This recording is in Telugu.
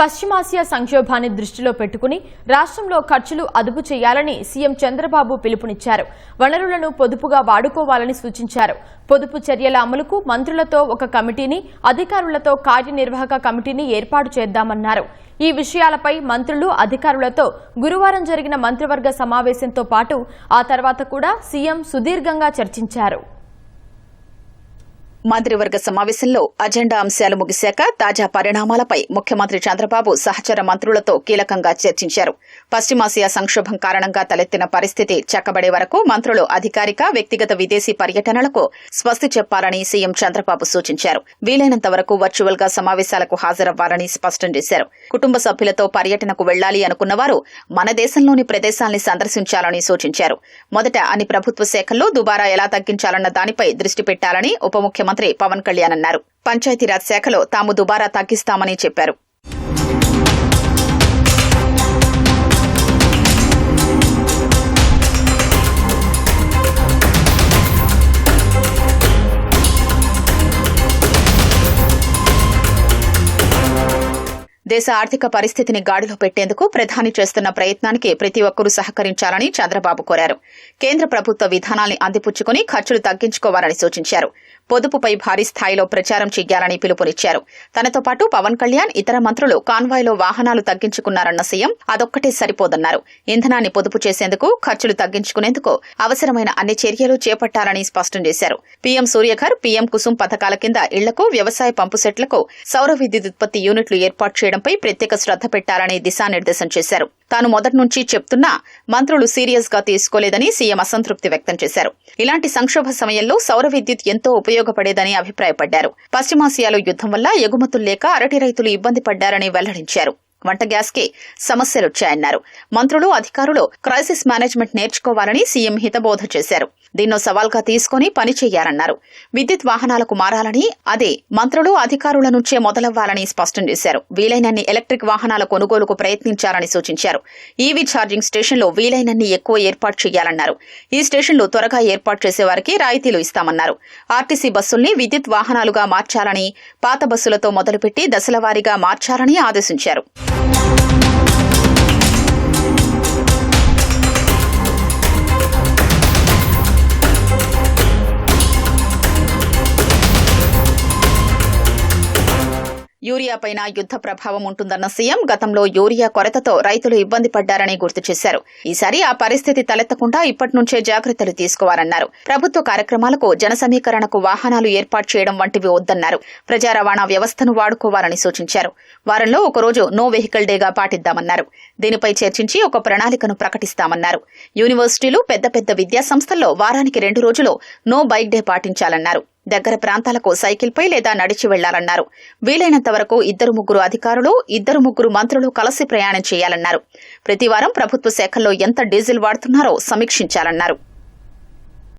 పశ్చిమాసియా సంక్షోభాన్ని దృష్టిలో పెట్టుకుని రాష్ట్రంలో ఖర్చులు అదుపు చేయాలని సీఎం చంద్రబాబు పిలుపునిచ్చారు. వనరులను పొదుపుగా వాడుకోవాలని సూచించారు. పొదుపు చర్యల అమలుకు మంత్రులతో ఒక కమిటీని, అధికారులతో కార్యనిర్వాహక కమిటీని ఏర్పాటు చేద్దామన్నారు. ఈ విషయాలపై మంత్రులు, అధికారులతో గురువారం జరిగిన మంత్రివర్గ సమావేశంతో పాటు ఆ తర్వాత కూడా సీఎం సుదీర్ఘంగా చర్చించారు. మంత్రివర్గ సమావేశంలో అజెండా అంశాలు ముగిశాక తాజా పరిణామాలపై ముఖ్యమంత్రి చంద్రబాబు సహచర మంత్రులతో కీలకంగా చర్చించారు. పశ్చిమాసియా సంక్షోభం కారణంగా తలెత్తిన పరిస్థితి చక్కబడే వరకు మంత్రులు అధికారిక, వ్యక్తిగత విదేశీ పర్యటనలకు స్వస్తి చెప్పాలని సీఎం చంద్రబాబు సూచించారు. వీలైనంత వరకు వర్చువల్ గా సమావేశాలకు హాజరవ్వాలని స్పష్టం చేశారు. కుటుంబ సభ్యులతో పర్యటనకు వెళ్లాలి అనుకున్నవారు మన దేశంలోని ప్రదేశాల్ని సందర్శించాలని సూచించారు. మొదట అన్ని ప్రభుత్వ శాఖల్లో దుబారా ఎలా తగ్గించాలన్న దానిపై దృష్టి పెట్టాలని ఉప ముఖ్యమంత్రి పవన్ కళ్యాణ్ అన్నారు. పంచాయతీరాజ్ శాఖలో తాము దుబారా తగ్గిస్తామని చెప్పారు. దేశ ఆర్థిక పరిస్థితిని గాడిలో పెట్టేందుకు ప్రధాని చేస్తున్న ప్రయత్నానికి ప్రతి ఒక్కరూ సహకరించాలని చంద్రబాబు కోరారు. కేంద్ర ప్రభుత్వ విధానాల్ని అందిపుచ్చుకుని ఖర్చులు తగ్గించుకోవాలని సూచించారు. పొదుపుపై భారీ స్థాయిలో ప్రచారం చేయాలని పిలుపునిచ్చారు. తనతో పాటు పవన్ కళ్యాణ్, ఇతర మంత్రులు కాన్వాయ్లో వాహనాలు తగ్గించుకున్నారన్న సీఎం అదొక్కటే సరిపోదన్నారు. ఇంధనాన్ని పొదుపు చేసేందుకు, ఖర్చులు తగ్గించుకునేందుకు అవసరమైన అన్ని చర్యలు చేపట్టాలని స్పష్టం చేశారు. పీఎం సూర్యఘర్, పీఎం కుసుమ్ పథకాల కింద ఇళ్లకు, వ్యవసాయ పంపు సెట్లకు సౌర విద్యుత్ ఉత్పత్తి యూనిట్లు ఏర్పాటు చేయడంపై ప్రత్యేక శ్రద్ధ పెట్టాలని దిశానిర్దేశం చేశారు. తాను మొదటి నుంచి చెప్తున్నా మంత్రులు సీరియస్ గా తీసుకోలేదని సీఎం అసంతృప్తి వ్యక్తం చేశారు. ఇలాంటి సంక్షోభ సమయంలో సౌర విద్యుత్ ఎంతో ఉపయోగపడేదని అభిప్రాయపడ్డారు. పశ్చిమాసియాలో యుద్దం వల్ల ఎగుమతులు లేక అరటి రైతులు ఇబ్బంది పడ్డారని వెల్లడించారు. వంట గ్యాస్ కి సమస్యలొచ్చాయన్నారు. మంత్రులు, అధికారులు క్రైసిస్ మేనేజ్మెంట్ నేర్చుకోవాలని సీఎం హితబోధ చేశారు. దీన్నో సవాల్గా తీసుకుని పని చేయాలన్నారు. విద్యుత్ వాహనాలకు మారాలని, అదే మంత్రులు, అధికారుల నుంచే మొదలవ్వాలని స్పష్టం చేశారు. వీలైనన్ని ఎలక్ట్రిక్ వాహనాల కొనుగోలుకు ప్రయత్నించాలని సూచించారు. ఈవీ ఛార్జింగ్ స్టేషన్లో వీలైనన్ని ఎక్కువ ఏర్పాటు చేయాలన్నారు. ఈ స్టేషన్లు త్వరగా ఏర్పాటు చేసేవారికి రాయితీలు ఇస్తామన్నారు. ఆర్టీసీ బస్సుల్ని విద్యుత్ వాహనాలుగా మార్చాలని, పాత బస్సులతో మొదలుపెట్టి దశలవారీగా మార్చాలని ఆదేశించారు. యూరియాపైన యుద్ద ప్రభావం ఉంటుందన్న సీఎం గతంలో యూరియా కొరతతో రైతులు ఇబ్బంది పడ్డారని గుర్తు చేశారు. ఈసారి ఆ పరిస్థితి తలెత్తకుండా ఇప్పటి నుంచే జాగ్రత్తలు తీసుకోవాలన్నారు. ప్రభుత్వ కార్యక్రమాలకు, జన సమీకరణకు వాహనాలు ఏర్పాటు చేయడం వంటివి వద్దన్నారు. ప్రజా రవాణా వ్యవస్థను వాడుకోవాలని సూచించారు. వారంలో ఒకరోజు నో వెహికల్ డేగా పాటిద్దామన్నారు. దీనిపై చర్చించి ఒక ప్రణాళికను ప్రకటిస్తామన్నారు. యూనివర్సిటీలు, పెద్ద పెద్ద విద్యా సంస్థల్లో వారానికి 2 రోజులు నో బైక్ డే పాటించాలన్నారు. దగ్గర ప్రాంతాలకు సైకిల్పై లేదా నడిచి వెళ్లాలన్నారు. వీలైనంత వరకు 2-3 అధికారులు, 2-3 మంత్రులు కలిసి ప్రయాణం చేయాలన్నారు. ప్రతివారం ప్రభుత్వ శాఖల్లో ఎంత డీజిల్ వాడుతున్నారో సమీక్షించాలన్నారు.